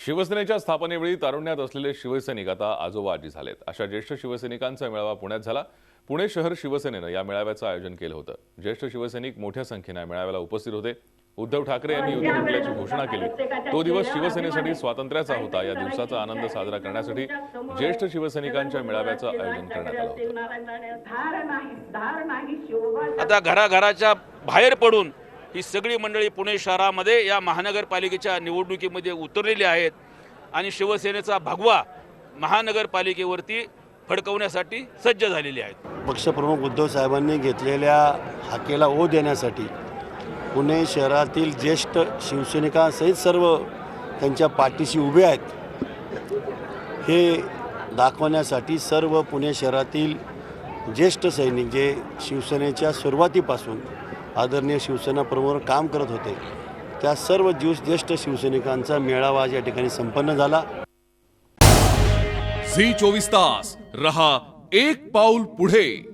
शिवसेनेच्या स्थापनेवेळी तारुण्यात असलेले शिवसैनिक आता आजोबा आजी झालेत। अशा ज्येष्ठ शिवसैनिकांचा मेळावा पुण्यात झाला। पुणे शहर शिवसेनेनं या मेळाव्याचं आयोजन केलं होतं। ज्येष्ठ शिवसैनिक मोठ्या संख्येने या मेळाव्याला उपस्थित होते। उद्धव ठाकरे यांनी युद्ध जिंकल्याची घोषणा केली। तो दिवस शिवसेनेसाठी स्वातंत्र्याचा होता। या दिवसाचा आनंद साजरा करण्यासाठी ज्येष्ठ शिवसैनिकांच्या मेळाव्याचं आयोजन करण्यात आलं होतं। आता घराघराच्या बाहेर पडून ही सगळी मंडळी पुणे शहरामध्ये या महानगरपालिकेच्या निवडणुकीमध्ये उतरलेली आहेत आणि शिवसेनेचा भगवा महानगरपालिकेवरती फडकवण्यासाठी सज्ज झालेली आहेत। पक्षप्रमुख उद्धव साहेबांनी घेतलेल्या हाकेला ओ देण्यासाठी पुणे शहरातील ज्येष्ठ शिवसैनिकांसहित सर्व त्यांच्या पाठीशी उभे आहेत हे दाखवण्यासाठी सर्व पुणे शहरातील ज्येष्ठ सैनिक जे शिवसेनेच्या सुरुवातीपासून आदरणीय शिवसेना प्रमुख काम करत होते त्या सर्व ज्येष्ठ शिवसैनिकांचा मेळावा या ठिकाणी संपन्न झाला। झी 24 तास रहा एक पाऊल पुढे।